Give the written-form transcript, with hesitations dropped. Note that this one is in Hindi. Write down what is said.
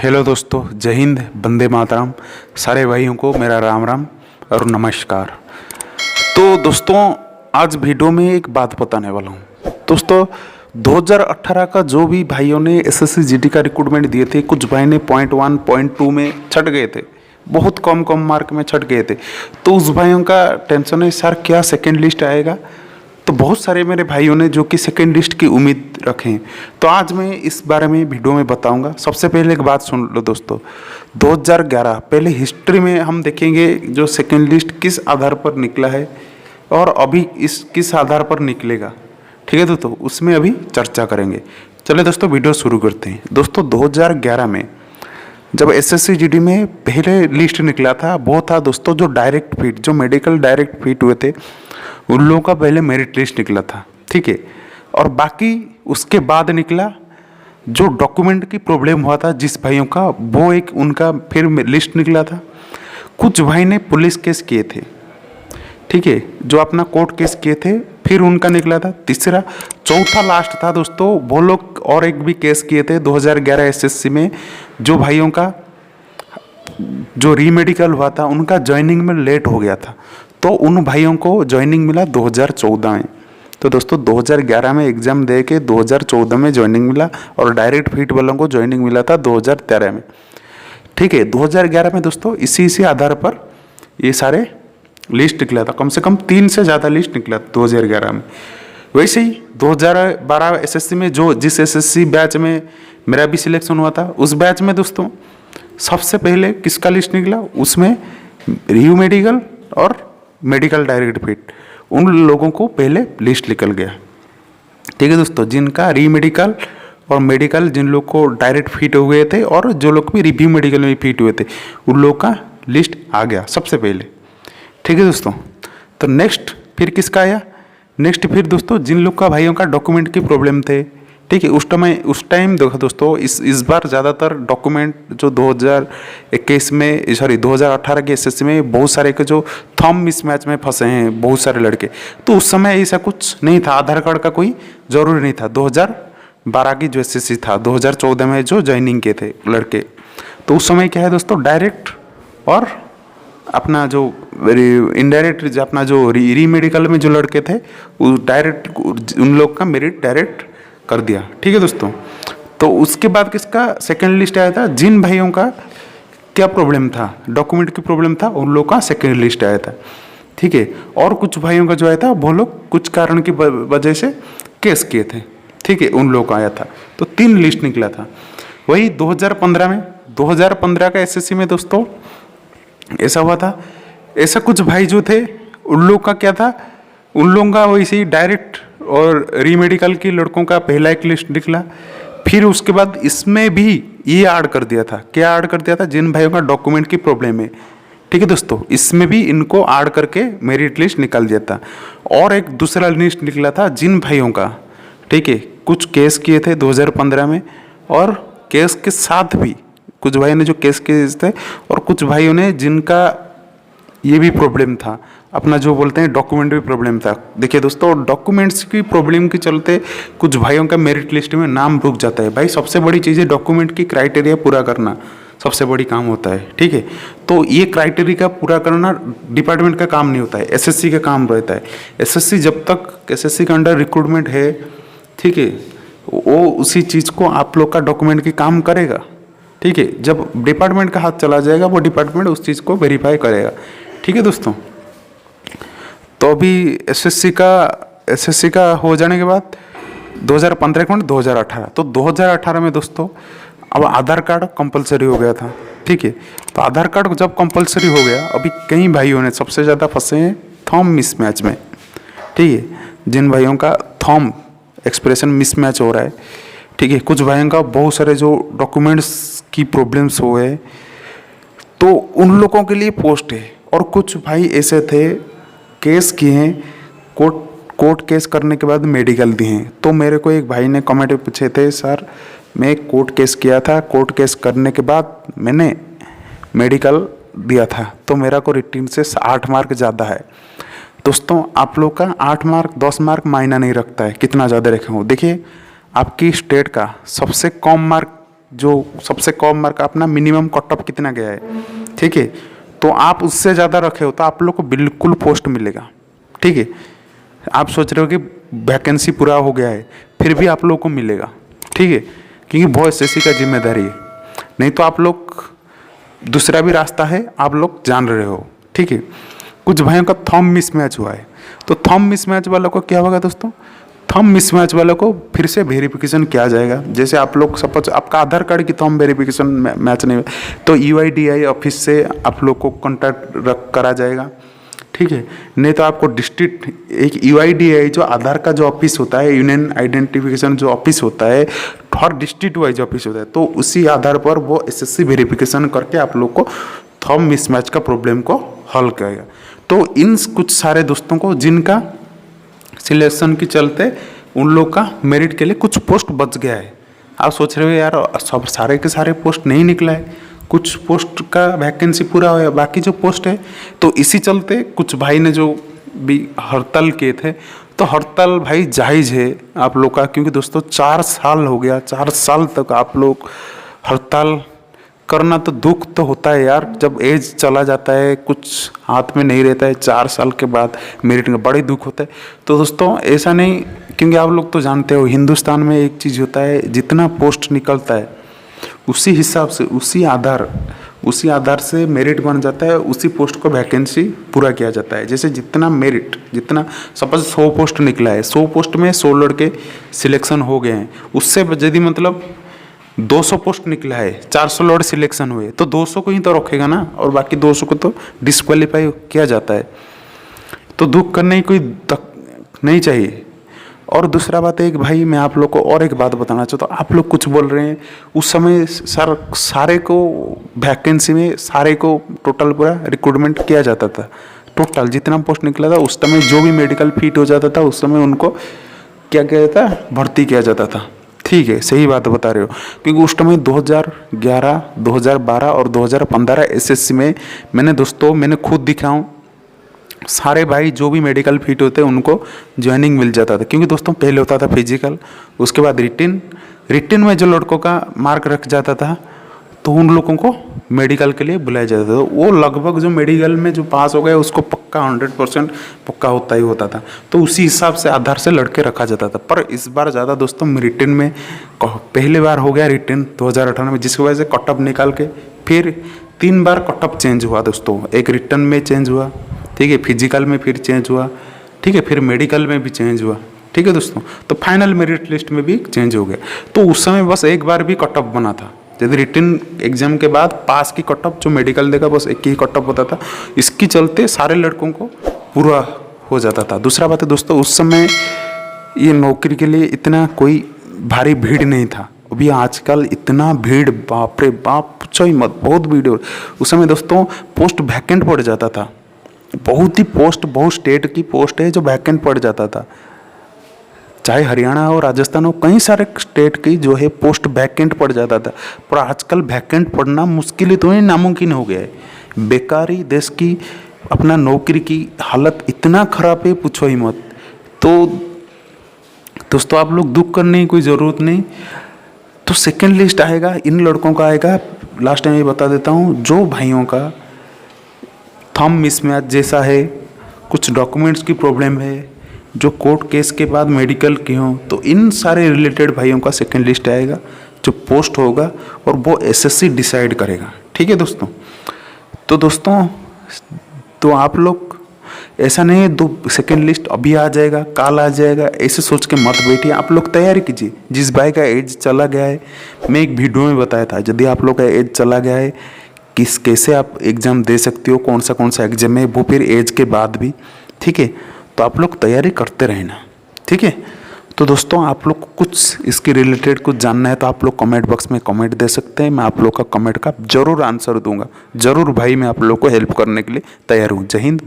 हेलो दोस्तों, जय हिंद, वंदे मातरम। सारे भाइयों को मेरा राम राम और नमस्कार। तो दोस्तों, आज वीडियो में एक बात बताने वाला हूँ। दोस्तों, 2018 का जो भी भाइयों ने एसएससी जीडी का रिक्रूटमेंट दिए थे, कुछ भाई ने पॉइंट 1 पॉइंट 2 में छट गए थे, बहुत कम मार्क में छट गए थे। तो उस भाइयों का टेंशन है, सर क्या सेकेंड लिस्ट आएगा। तो बहुत सारे मेरे भाइयों ने जो कि सेकेंड लिस्ट की उम्मीद रखें, तो आज मैं इस बारे में वीडियो में बताऊंगा। सबसे पहले एक बात सुन लो दोस्तों, 2011 पहले हिस्ट्री में हम देखेंगे जो सेकेंड लिस्ट किस आधार पर निकला है और अभी इस किस आधार पर निकलेगा। ठीक है दोस्तों, उसमें अभी चर्चा करेंगे। चलिए दोस्तों, वीडियो शुरू करते हैं। दोस्तों, 2011 में जब एसएससी जीडी में पहले लिस्ट निकला था, वो था दोस्तों जो डायरेक्ट फिट, जो मेडिकल डायरेक्ट फिट हुए थे, उन लोगों का पहले मेरिट लिस्ट निकला था। ठीक है, और बाकी उसके बाद निकला जो डॉक्यूमेंट की प्रॉब्लम हुआ था जिस भाइयों का, वो एक उनका फिर लिस्ट निकला था। कुछ भाई ने पुलिस केस किए थे, ठीक है, जो अपना कोर्ट केस किए थे, फिर उनका निकला था। तीसरा, चौथा लास्ट था दोस्तों, वो लोग और एक भी केस किए थे 2011 एसएससी में, जो भाइयों का जो रीमेडिकल हुआ था उनका ज्वाइनिंग में लेट हो गया था, तो उन भाइयों को ज्वाइनिंग मिला 2014 में। तो दोस्तों, 2011 में एग्जाम दे के 2014 में ज्वाइनिंग मिला और डायरेक्ट फिट वालों को ज्वाइनिंग मिला था 2013 में। ठीक है, 2011 में दोस्तों इसी आधार पर ये सारे लिस्ट निकला था। कम से कम 3 से ज़्यादा लिस्ट निकला 2011 में। वैसे ही 2012 एसएससी में जिस एसएससी बैच में मेरा भी सिलेक्शन हुआ था, उस बैच में दोस्तों सबसे पहले किसका लिस्ट निकला, उसमें रिव्यू मेडिकल और मेडिकल डायरेक्ट फिट, उन लोगों को पहले लिस्ट निकल गया। ठीक है दोस्तों, जिनका री मेडिकल और मेडिकल, जिन लोग को डायरेक्ट फिट हुए थे और जो लोग भी रिव्यू मेडिकल में फिट हुए थे, उन लोग का लिस्ट आ गया सबसे पहले। ठीक है दोस्तों, तो नेक्स्ट फिर किसका आया, नेक्स्ट फिर दोस्तों जिन लोग का भाइयों का डॉक्यूमेंट की प्रॉब्लम थे। ठीक है, उस टाइम देखो दोस्तों, इस बार ज़्यादातर डॉक्यूमेंट जो 2021 में, सॉरी 2018 के एसएससी में बहुत सारे के जो थंब मिसमैच में फंसे हैं बहुत सारे लड़के। तो उस समय ऐसा कुछ नहीं था, आधार कार्ड का कोई ज़रूरी नहीं था। 2012 की जो एसएससी था, 2014 में जो ज्वाइनिंग किए थे लड़के, तो उस समय क्या है दोस्तों, डायरेक्ट और अपना जो इनडायरेक्ट, जो अपना जो री मेडिकल में जो लड़के थे, वो डायरेक्ट उन लोग का मेरिट डायरेक्ट कर दिया। ठीक है दोस्तों, तो उसके बाद किसका सेकेंड लिस्ट आया था, जिन भाइयों का क्या प्रॉब्लम था, डॉक्यूमेंट की प्रॉब्लम था, उन लोगों का सेकेंड लिस्ट आया था। ठीक है, और कुछ भाइयों का जो आया था वो लोग कुछ कारण की वजह से केस किए थे। ठीक है, उन लोगों का आया था, तो 3 लिस्ट निकला था। वही 2015 में, 2015 का एसएससी में दोस्तों ऐसा हुआ था, ऐसा कुछ भाई जो थे उन लोग का क्या था, उन लोगों का वैसे ही डायरेक्ट और री मेडिकल की लड़कों का पहला एक लिस्ट निकला। फिर उसके बाद इसमें भी ये ऐड कर दिया था, क्या ऐड कर दिया था, जिन भाइयों का डॉक्यूमेंट की प्रॉब्लम है। ठीक है दोस्तों, इसमें भी इनको ऐड करके मेरिट लिस्ट निकाल दिया था। और एक दूसरा लिस्ट निकला था जिन भाइयों का, ठीक है, कुछ केस किए थे 2015 में, और केस के साथ भी कुछ भाइयों ने जो केस किए थे, और कुछ भाइयों ने जिनका ये भी प्रॉब्लम था, अपना जो बोलते हैं डॉक्यूमेंट भी प्रॉब्लम था। देखिए दोस्तों, डॉक्यूमेंट्स की प्रॉब्लम के चलते कुछ भाइयों का मेरिट लिस्ट में नाम रुक जाता है। भाई सबसे बड़ी चीज़ है डॉक्यूमेंट की क्राइटेरिया पूरा करना, सबसे बड़ी काम होता है। ठीक है, तो ये क्राइटेरिया पूरा करना डिपार्टमेंट का काम नहीं होता है, एसएससी का काम रहता है। एसएससी जब तक एसएससी का अंडर रिक्रूटमेंट है, ठीक है, वो उसी चीज़ को आप लोग का डॉक्यूमेंट की काम करेगा। ठीक है, जब डिपार्टमेंट का हाथ चला जाएगा, वो डिपार्टमेंट उस चीज़ को वेरीफाई करेगा। ठीक है दोस्तों, तो अभी एसएससी का हो जाने के बाद 2015 के बाद 2018, तो 2018 में दोस्तों अब आधार कार्ड कंपलसरी हो गया था। ठीक है, तो आधार कार्ड जब कंपलसरी हो गया, अभी कई भाइयों ने सबसे ज़्यादा फंसे हैं थंब मिसमैच में। ठीक है, जिन भाइयों का थंब एक्सप्रेशन मिसमैच हो रहा है, ठीक है, कुछ भाइयों का बहुत सारे जो डॉक्यूमेंट्स की प्रॉब्लम्स हो गए, तो उन लोगों के लिए पोस्ट है। और कुछ भाई ऐसे थे केस किए हैं, कोर्ट केस करने के बाद मेडिकल दिए हैं। तो मेरे को एक भाई ने कमेंट में पूछे थे, सर मैं कोर्ट केस किया था, कोर्ट केस करने के बाद मैंने मेडिकल दिया था, तो मेरा को रिटर्न से 8 मार्क ज़्यादा है। दोस्तों, आप लोग का 8 मार्क 10 मार्क मायना नहीं रखता है, कितना ज़्यादा रखे हो। देखिए, आपकी स्टेट का सबसे कम मार्क जो सबसे कम मार्क अपना मिनिमम कट ऑफ कितना गया है, ठीक है, तो आप उससे ज़्यादा रखे हो तो आप लोग को बिल्कुल पोस्ट मिलेगा। ठीक है, आप सोच रहे हो कि वैकेंसी पूरा हो गया है फिर भी आप लोग को मिलेगा। ठीक है, क्योंकि वो एसएससी का जिम्मेदारी है, नहीं तो आप लोग दूसरा भी रास्ता है, आप लोग जान रहे हो। ठीक है, कुछ भाइयों का थंब मिसमैच हुआ है, तो थंब मिसमैच वालों को क्या होगा दोस्तों, थंब मिसमैच वालों को फिर से वेरिफिकेशन किया जाएगा। जैसे आप लोग सपोज आपका आधार कार्ड की थंब वेरिफिकेशन मैच नहीं हुआ तो यूआईडीआई ऑफिस से आप लोग को कॉन्टैक्ट करा जाएगा। ठीक है, नहीं तो आपको डिस्ट्रिक्ट एक यूआईडीआई जो आधार का जो ऑफिस होता है, यूनियन आइडेंटिफिकेशन जो ऑफिस होता है, हर डिस्ट्रिक्ट वाइज ऑफिस होता है, तो उसी आधार पर वो एसएससी वेरिफिकेशन करके आप लोग को थंब मिसमैच का प्रॉब्लम को हल करेगा। तो इन कुछ सारे दोस्तों को जिनका सिलेक्शन के चलते उन लोग का मेरिट के लिए कुछ पोस्ट बच गया है। आप सोच रहे हो यार सब सारे के सारे पोस्ट नहीं निकला है, कुछ पोस्ट का वैकेंसी पूरा हुआ है, बाकी जो पोस्ट है, तो इसी चलते कुछ भाई ने जो भी हड़ताल किए थे, तो हड़ताल भाई जायज़ है आप लोग का, क्योंकि दोस्तों 4 साल हो गया, 4 साल तक आप लोग हड़ताल करना, तो दुख तो होता है यार, जब एज चला जाता है कुछ हाथ में नहीं रहता है, 4 साल के बाद मेरिट में बड़े दुख होता है। तो दोस्तों ऐसा नहीं, क्योंकि आप लोग तो जानते हो हिंदुस्तान में एक चीज़ होता है, जितना पोस्ट निकलता है उसी हिसाब से उसी आधार से मेरिट बन जाता है, उसी पोस्ट को वैकेंसी पूरा किया जाता है। जैसे जितना मेरिट, जितना सपोज 100 पोस्ट निकला है, 100 पोस्ट में 100 लड़के सिलेक्शन हो गए हैं, उससे यदि मतलब 200 पोस्ट निकला है, 400 लड़के सिलेक्शन हुए, तो 200 को ही तो रखेगा ना, और बाकी 200 को तो डिस्क्वालीफाई किया जाता है। तो दुख करने की कोई नहीं चाहिए। और दूसरा बात है, एक भाई मैं आप लोग को और एक बात बताना चाहता हूँ, आप लोग कुछ बोल रहे हैं, उस समय सारे को वैकेंसी में सारे को टोटल पूरा रिक्रूटमेंट किया जाता था, टोटल जितना पोस्ट निकला था उस समय जो भी मेडिकल फिट हो जाता था उस समय उनको क्या किया जाता, भर्ती किया जाता था। ठीक है, सही बात बता रहे हो, क्योंकि उस समय 2011, 2012 और 2015 एसएससी में मैंने खुद दिखा हूँ, सारे भाई जो भी मेडिकल फिट होते हैं उनको ज्वाइनिंग मिल जाता था। क्योंकि दोस्तों पहले होता था फिजिकल, उसके बाद रिटिन में जो लड़कों का मार्क रख जाता था तो उन लोगों को मेडिकल के लिए बुलाया जाता था। वो लगभग जो मेडिकल में जो पास हो गए उसको पक्का 100% पक्का होता ही होता था, तो उसी हिसाब से आधार से लड़के रखा जाता था। पर इस बार ज़्यादा दोस्तों रिटिन में पहले बार हो गया रिटिन 2018 में, जिसकी वजह से कट ऑफ निकाल के फिर 3 बार कट ऑफ चेंज हुआ दोस्तों। एक रिटर्न में चेंज हुआ, ठीक है, फिजिकल में फिर चेंज हुआ, ठीक है, फिर मेडिकल में भी चेंज हुआ, ठीक है दोस्तों, तो फाइनल मेरिट लिस्ट में भी चेंज हो गया। तो उस समय बस एक बार भी कट ऑफ बना था, यदि रिटन एग्जाम के बाद पास की कट ऑफ जो मेडिकल देगा बस एक ही कट ऑफ होता था, इसके चलते सारे लड़कों को पूरा हो जाता था। दूसरा बात है दोस्तों, उस समय ये नौकरी के लिए इतना कोई भारी भीड़ नहीं था, अभी आजकल इतना भीड़, बाप रे बाप, पूछो ही मत, बहुत भीड़। उस समय दोस्तों पोस्ट वैकेंट पड़ जाता था, बहुत ही पोस्ट, बहुत स्टेट की पोस्ट है जो वैकेंट पड़ जाता था, चाहे हरियाणा हो, राजस्थान हो, कई सारे स्टेट की जो है पोस्ट वैकेंट पड़ जाता था। पर आजकल वैकेंट पड़ना मुश्किल ही तो नहीं, नामुमकिन हो गया है। बेकारी देश की, अपना नौकरी की हालत इतना खराब है, पूछो ही मत। तो दोस्तों आप लोग दुख करने की कोई ज़रूरत नहीं। तो सेकेंड लिस्ट आएगा, इन लड़कों का आएगा, लास्ट टाइम ये बता देता हूँ, जो भाइयों का थंब मिसमैच जैसा है, कुछ डॉक्यूमेंट्स की प्रॉब्लम है, जो कोर्ट केस के बाद मेडिकल की हो, तो इन सारे रिलेटेड भाइयों का सेकंड लिस्ट आएगा, जो पोस्ट होगा और वो एसएससी डिसाइड करेगा। ठीक है दोस्तों। तो दोस्तों तो आप लोग ऐसा नहीं है दो सेकंड लिस्ट अभी आ जाएगा, कल आ जाएगा, ऐसे सोच के मत बैठिए, आप लोग तैयारी कीजिए। जिस भाई का एज चला गया है, मैं एक वीडियो में बताया था, यदि आप लोग का एज चला गया है, कैसे आप एग्ज़ाम दे सकते हो, कौन सा एग्ज़ाम है, वो फिर एज के बाद भी, ठीक है। तो आप लोग तैयारी करते रहना, ठीक है। तो दोस्तों आप लोग को कुछ इसके रिलेटेड कुछ जानना है तो आप लोग कमेंट बॉक्स में कमेंट दे सकते हैं, मैं आप लोग का कमेंट का ज़रूर आंसर दूंगा, ज़रूर भाई, मैं आप लोग को हेल्प करने के लिए तैयार हूँ। जय हिंद।